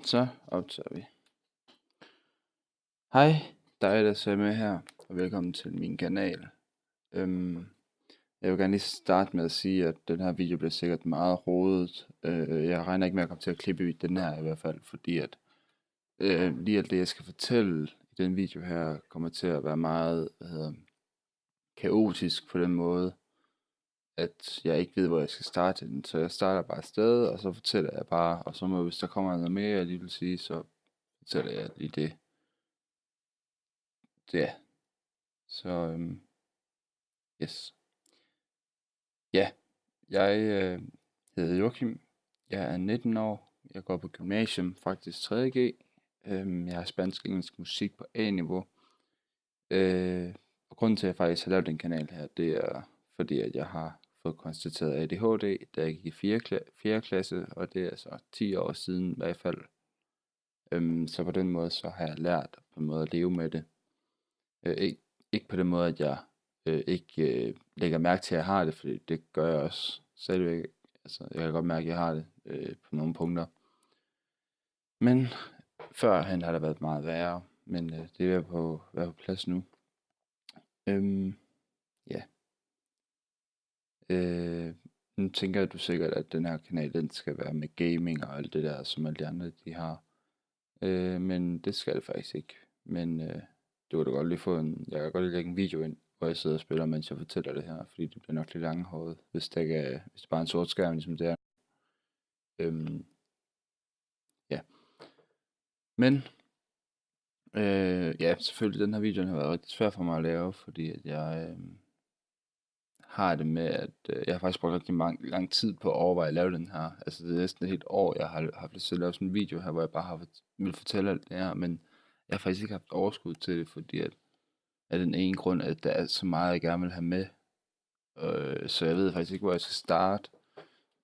Så optager vi. Hej, dig der ser med her, og velkommen til min kanal. Jeg vil gerne lige starte med at sige, at den her video bliver sikkert meget rodet. Jeg regner ikke med at komme til at klippe i den her i hvert fald, fordi at lige alt det jeg skal fortælle i den video her kommer til at være meget kaotisk på den måde, at jeg ikke ved hvor jeg skal starte den. Så jeg starter bare afsted, og så fortæller jeg bare, og så hvis der kommer noget mere jeg lige vil sige, så fortæller jeg lige det. Ja, så yes. Ja, jeg hedder Joachim. Jeg er 19 år. Jeg går på gymnasium, faktisk 3.G. Jeg har spansk og engelsk musik på A-niveau. Og grunden til at jeg faktisk har lavet den kanal her, det er fordi at jeg har fået konstateret ADHD, da jeg gik i 4. klasse, og det er så 10 år siden i hvert fald. Så på den måde så har jeg lært på en måde at leve med det. Ikke på den måde, at jeg ikke lægger mærke til, at jeg har det, fordi det gør jeg også stadigvæk. Altså, jeg kan godt mærke, at jeg har det på nogle punkter. Men førhen har det været meget værre, men det er ved at være på plads nu. Ja. Nu tænker jeg, du sikkert, at den her kanal, den skal være med gaming og alt det der, som alle de andre, de har. Men det skal det faktisk ikke. Men du kan da godt lige få jeg kan godt lige lægge en video ind, hvor jeg sidder og spiller, mens jeg fortæller det her, fordi det bliver nok lidt langhåret, hvis det bare er en sort skærm, ligesom det er. Ja. Men, ja, selvfølgelig, den her video har været rigtig svær for mig at lave, fordi at jeg har det med, at jeg har faktisk brugt rigtig lang tid på at overveje at lave den her. Altså, det er næsten et helt år, jeg har haft lyst til at lave sådan en video her, hvor jeg bare har vil fortælle alt det her, men jeg har faktisk ikke haft overskud til det, fordi at af den ene grund, at der er så meget, jeg gerne vil have med. Så jeg ved faktisk ikke, hvor jeg skal starte,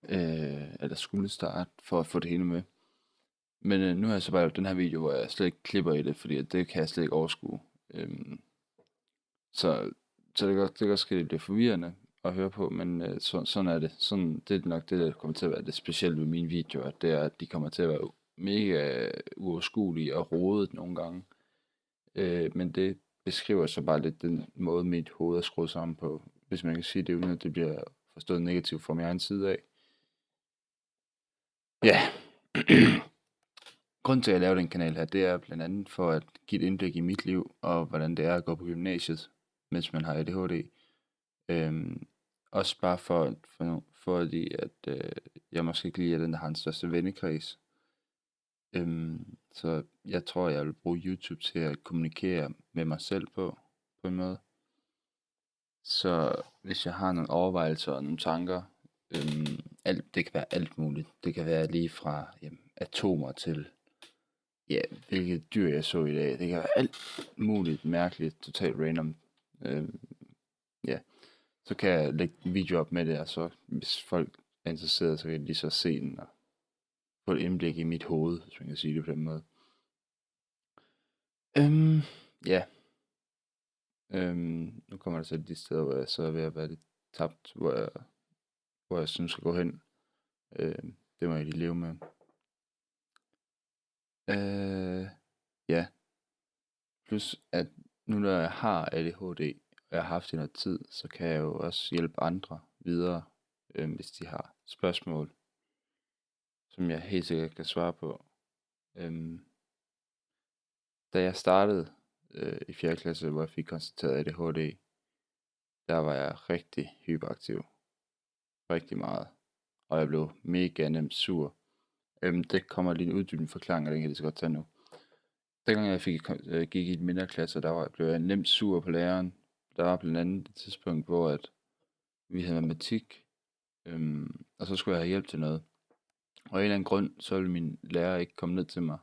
eller skulle starte, for at få det hele med. Men nu har jeg så bare lavet den her video, hvor jeg slet ikke klipper i det, fordi at det kan jeg slet ikke overskue. Så det kan godt ske, det bliver forvirrende at høre på, men sådan er det. Det er nok det, der kommer til at være det specielle ved mine videoer, det er, at de kommer til at være mega uoverskuelige og rodet nogle gange. Men det beskriver så bare lidt den måde, mit hoved er skruet sammen på, hvis man kan sige det, uden at det bliver forstået negativt fra min egen side af. Ja. Grunden til, at jeg laver den kanal her, det er blandt andet for at give et indblik i mit liv, og hvordan det er at gå på gymnasiet, mens man har ADHD. Også bare fordi at jeg måske ikke lige er den, der har den største vennekreds. Så jeg tror, jeg vil bruge YouTube til at kommunikere med mig selv på en måde. Så hvis jeg har nogle overvejelser og nogle tanker, det kan være alt muligt. Det kan være lige fra atomer til hvilket dyr jeg så i dag. Det kan være alt muligt mærkeligt, totalt random. Så kan jeg lægge en video op med det, og så hvis folk er interesseret, så kan de så se den og få et indblik i mit hoved, hvis man kan sige det på den måde. Ja. Nu kommer der så de steder, hvor jeg så er ved at være lidt tabt, hvor jeg synes skal gå hen. Det må jeg lige leve med. Ja. Plus at nu når jeg har ADHD, og jeg har haft det i noget tid, så kan jeg jo også hjælpe andre videre, hvis de har spørgsmål, som jeg helt sikkert kan svare på. Da jeg startede i 4. klasse, hvor jeg fik konstateret ADHD, der var jeg rigtig hyperaktiv. Rigtig meget. Og jeg blev mega nemt sur. Det kommer lige en uddybende forklaring, og den kan jeg så godt tage nu. Dengang jeg gik i et mindre klasse, blev jeg nemt sur på læreren. Der var blandt andet et tidspunkt, hvor at vi havde matematik, og så skulle jeg have hjælp til noget. Og af en eller anden grund, så ville min lærer ikke komme ned til mig.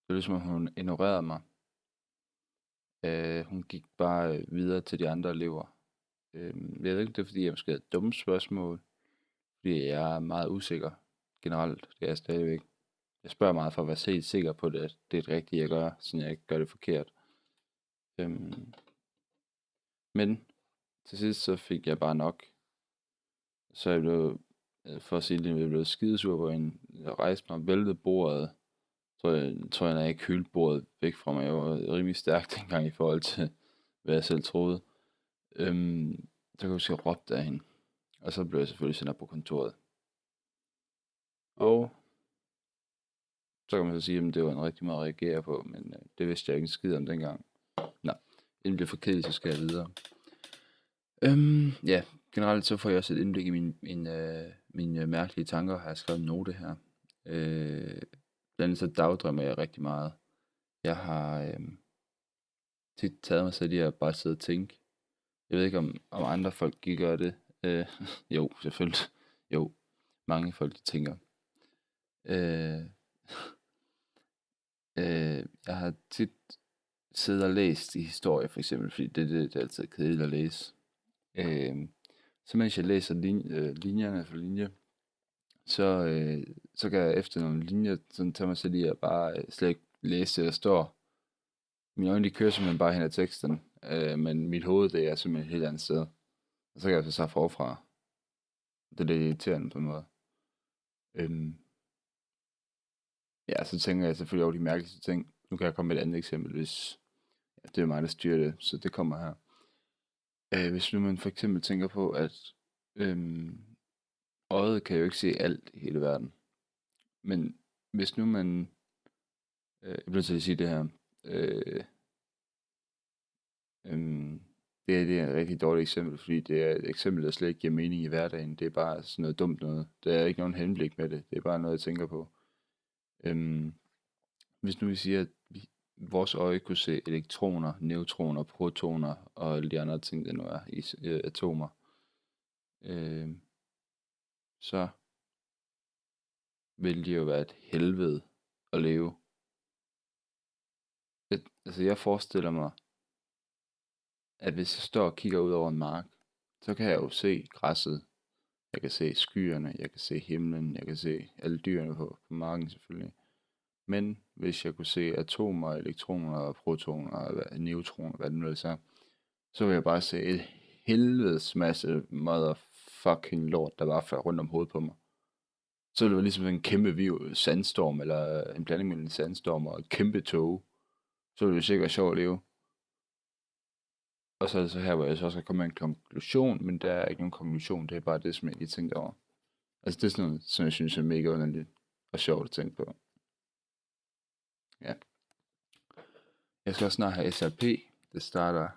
Det var ligesom, at hun ignorerede mig. Hun gik bare videre til de andre elever. Jeg ved ikke, det er fordi, jeg måske havde dumme spørgsmål. Fordi jeg er meget usikker generelt. Det er jeg stadigvæk. Jeg spørger meget for at være helt sikker på, at det er det rigtige, jeg gør, så jeg ikke gør det forkert. Men til sidst så fik jeg bare nok. Så jeg blev, for at sige det, jeg blev skidesur på hende. jeg rejste mig og væltede bordet. Tror jeg, når jeg ikke hyldte bordet væk fra mig. Jeg var rimelig stærk dengang i forhold til, hvad jeg selv troede. Så kan jeg huske, at jeg råbte af hende. Og så blev jeg selvfølgelig sendt op på kontoret. Og så kan man så sige, at det var en rigtig meget at reagere på, men det vidste jeg ikke en skid om dengang. Nå, inden det bliver for kedeligt, så skal jeg videre. Ja, generelt så får jeg også et indblik i mine mærkelige tanker, har jeg skrevet en note her. Blandt andet så dagdrømmer jeg rigtig meget. Jeg har tit taget mig selv i at bare sidde og tænke. Jeg ved ikke, om andre folk gør det. Jo, selvfølgelig. Jo, mange folk de tænker. Jeg har tit siddet og læst i historie, for eksempel, fordi det er altid kedeligt at læse. Så mens jeg læser linjerne for linje, så kan jeg efter nogle linjer sådan tage mig selv i at bare slet ikke læse det, der står. Mine øjne de kører simpelthen bare hen ad teksten, men mit hoved det er simpelthen et helt andet sted. Og så kan jeg så forfra. Det er lidt irriterende på en måde. Ja, så tænker jeg selvfølgelig over de mærkeligste ting. Nu kan jeg komme med et andet eksempel, hvis det er mig, der styrer det, så det kommer her. Hvis nu man for eksempel tænker på, at øjet kan jo ikke se alt i hele verden. Men hvis nu man... jeg bliver til at sige det her. Det er et rigtig dårligt eksempel, fordi det er et eksempel, der slet ikke giver mening i hverdagen. Det er bare sådan noget dumt noget. Der er ikke nogen henblik med det. Det er bare noget, jeg tænker på. Hvis nu vi siger, at vores øje kunne se elektroner, neutroner, protoner og alle de andre ting, der nu er i atomer, så vil det jo være et helvede at leve. Altså jeg forestiller mig, at hvis jeg står og kigger ud over en mark, så kan jeg jo se græsset, jeg kan se skyerne, jeg kan se himlen, jeg kan se alle dyrene på marken selvfølgelig. Men hvis jeg kunne se atomer, elektroner, protoner og neutroner, hvad det nu er, så vil jeg bare se et helvedes masse motherfucking lort, der bare falder rundt om hovedet på mig. Så ville det være ligesom en kæmpe sandstorm, eller en blanding mellem en sandstorm og et kæmpe tåge. Så ville det sikkert være sjovt at leve. Og så er det så her, hvor jeg så også skal komme med en konklusion, men der er ikke nogen konklusion, det er bare det, som jeg lige tænkte over. Altså det er sådan noget, som jeg synes er mega underligt og sjovt at tænke på. Ja. Jeg skal også snart have SRP. Det starter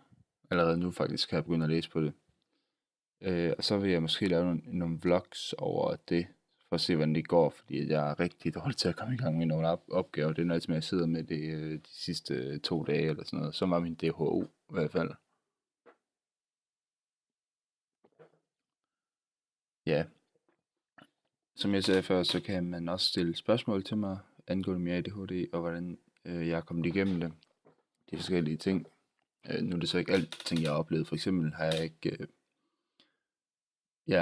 allerede nu faktisk, kan jeg begynde at læse på det. Og så vil jeg måske lave nogle vlogs over det, for at se, hvordan det går, fordi jeg er rigtig dårlig til at komme i gang med nogle opgaver. Det er noget, som jeg sidder med de sidste 2 dage eller sådan noget. Så var min DHO i hvert fald. Ja. Som jeg sagde før, så kan man også stille spørgsmål til mig angående min ADHD, og hvordan jeg er kommet igennem det. De forskellige ting. Nu er det så ikke alt ting, jeg har oplevet. For eksempel har jeg ikke... jeg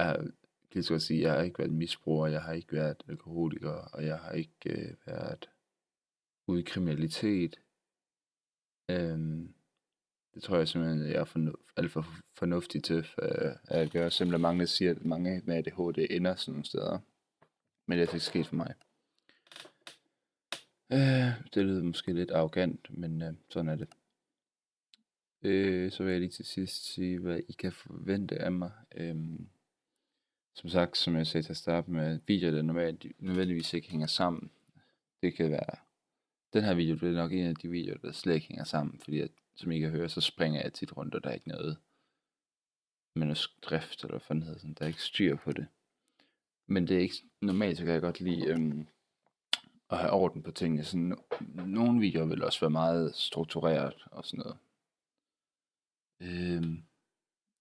har ikke været misbruger, jeg har ikke været alkoholiker, og jeg har ikke været ude i kriminalitet. Det tror jeg simpelthen, jeg er alt for fornuftig til at gøre. Simpelthen mange siger, at mange med ADHD ender sådan nogle steder. Men det er ikke sket for mig. Det lyder måske lidt arrogant, men sådan er det. Så vil jeg lige til sidst sige, hvad I kan forvente af mig. Som sagt, som jeg sagde til at starte med, videoer, der nødvendigvis ikke hænger sammen. Det kan være... Den her video, det er nok en af de videoer, der slet ikke hænger sammen, fordi at, som I kan høre, så springer jeg tit rundt, og der er ikke noget manuskript, eller hvad fanden hedder sådan, der er ikke styr på det. Men det er ikke... Normalt, så kan jeg godt lide at have orden på tingene. Sådan, nogle videoer vil også være meget struktureret og sådan noget.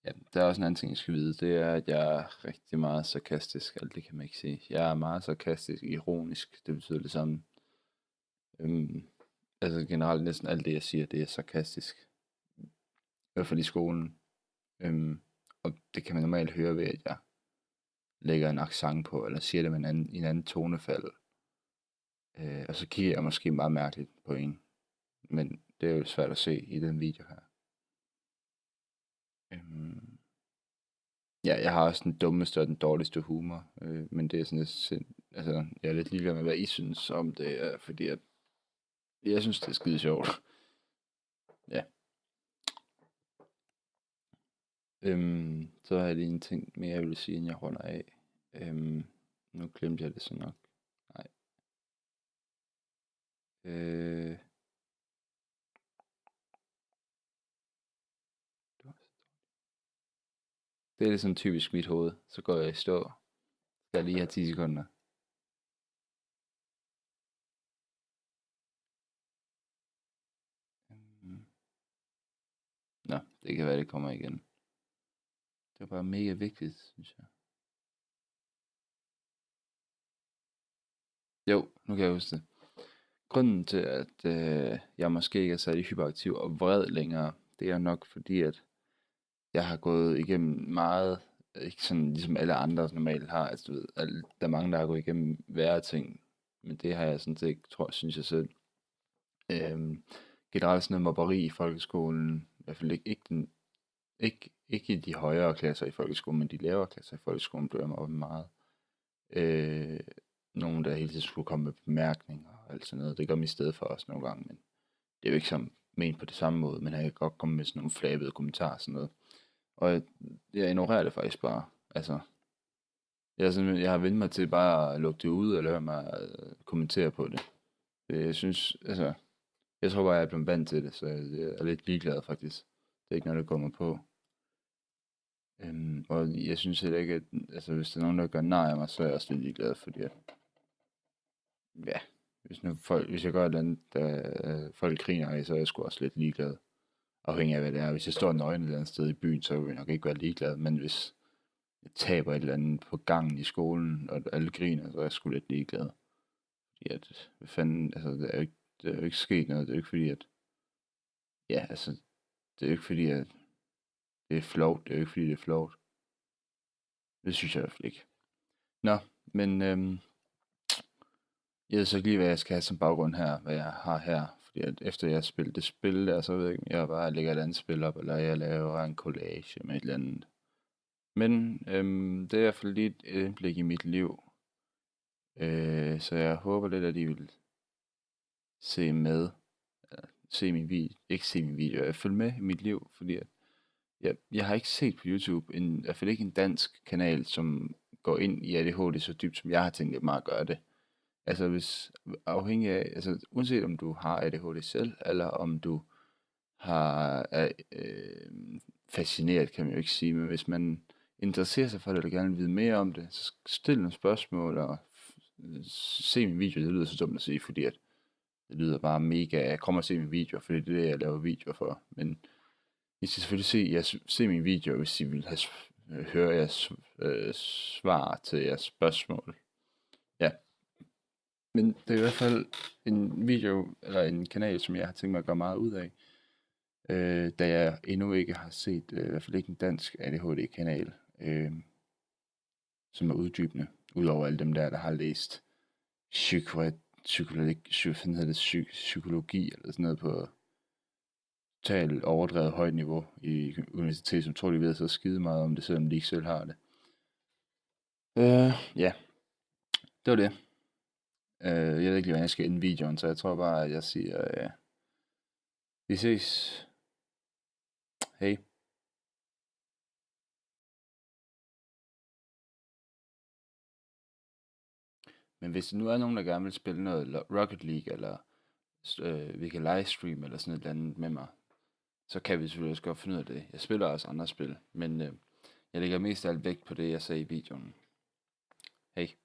Ja, der er også en anden ting, jeg skal vide. Det er, at jeg er rigtig meget sarkastisk. Alt det kan man ikke se. Jeg er meget sarkastisk, ironisk. Det betyder det samme. Altså generelt næsten alt det, jeg siger, det er sarkastisk. I hvert fald i skolen. Og det kan man normalt høre ved, at jeg lægger en accent på, eller siger det med en anden tonefald. Og så kigger jeg måske meget mærkeligt på en. Men det er jo svært at se i den video her. Ja, jeg har også den dummeste og den dårligste humor, men det er sådan lidt, altså, jeg er lidt ligeglad med, hvad I synes om det, fordi at jeg synes, det er skide sjovt. Ja. Så har jeg lige en ting mere, jeg vil sige, inden jeg runder af. Nu glemte jeg det så nok. Nej. Øh, det er lidt sådan typisk mit hoved. Så går jeg i stå. Skal jeg lige have 10 sekunder. Øhm, Nå, det kan være, det kommer igen. Det var bare mega vigtigt, synes jeg. Jo, nu kan jeg huske det. Grunden til, at jeg måske ikke er særlig hyperaktiv og vred længere, det er nok fordi, at jeg har gået igennem meget, ikke sådan ligesom alle andre normalt har, altså du ved, der er mange, der har gået igennem værre ting, men det har jeg sådan set, synes jeg selv. Generelt sådan noget mobberi i folkeskolen, i hvert fald ikke i de højere klasser i folkeskolen, men de lavere klasser i folkeskolen blev jeg mobbet meget. Øh, Nogen, der hele tiden skulle komme med bemærkninger og alt sådan noget. Det gør man i stedet for os nogle gange, men det er jo ikke som ment på det samme måde, men han kan godt komme med sådan nogle flabede kommentarer og sådan noget. Og jeg ignorerer det faktisk bare. Altså, jeg har vendt mig til bare at lukke det ud og lade mig kommentere på det. Jeg synes, altså, jeg tror bare, jeg er blevet vant til det, så jeg er lidt ligeglad faktisk. Det er ikke noget, der går mig på. Og jeg synes heller ikke, at altså, hvis der er nogen, der gør nej af mig, så er jeg også lidt ligeglad, fordi at, ja, hvis jeg gør et eller andet, der folk griner af, så er jeg sgu også lidt ligeglad. Afhængig af, hvad det er. Hvis jeg står nøgen et eller andet sted i byen, så vil jeg nok ikke være ligeglad, men hvis jeg taber et eller andet på gangen i skolen, og alle griner, så er jeg sgu lidt ligeglad. Fordi at, hvad fanden, altså, det er jo ikke sket noget. Det er jo ikke fordi, at, ja, altså, det er jo ikke fordi, at det er flovt. Det er jo ikke fordi, det er flovt. Det synes jeg i hvert fald ikke. Nå, men jeg ved så ikke lige, hvad jeg skal have som baggrund her, hvad jeg har her. Fordi at efter jeg har spillet det spil der, så ved jeg ikke, om jeg bare lægger et andet spil op, eller jeg laver en collage med et eller andet. Men det er i hvert fald lige et indblik i mit liv. Så jeg håber lidt, at I vil se med. Se min video. Ikke se min video. Jeg følger med i mit liv, fordi at jeg har ikke set på YouTube, i hvert fald ikke en dansk kanal, som går ind i ADHD så dybt, som jeg har tænkt mig at gøre det. Altså hvis afhængig af, altså uanset om du har ADHD selv, eller om du er fascineret, kan man jo ikke sige, men hvis man interesserer sig for det, eller gerne vil vide mere om det, så stil nogle spørgsmål, og se min video. Det lyder så dumt at sige, fordi at det lyder bare mega, kom og se min video, fordi det er det, jeg laver videoer for, men I skal selvfølgelig se min video, hvis I vil høre jeres svar til jeres spørgsmål. Ja. Men det er i hvert fald en video, eller en kanal, som jeg har tænkt mig at gøre meget ud af. Da jeg endnu ikke har set, i hvert fald ikke en dansk ADHD-kanal, som er uddybende. Udover alle dem der har læst psykologi eller sådan noget på totalt overdrevet højt niveau i universitetet, som tror, de ved så skide meget om det, selvom de ikke selv har det. Ja, det var det. Jeg ved ikke lige, hvordan jeg skal ende videoen, så jeg tror bare, at jeg siger, vi ses. Hej. Men hvis der nu er nogen, der gerne vil spille noget Rocket League, eller vi kan livestream eller sådan et eller andet med mig, så kan vi selvfølgelig også godt finde ud af det. Jeg spiller også andre spil, men jeg lægger mest af alt vægt på det, jeg sagde i videoen. Hej.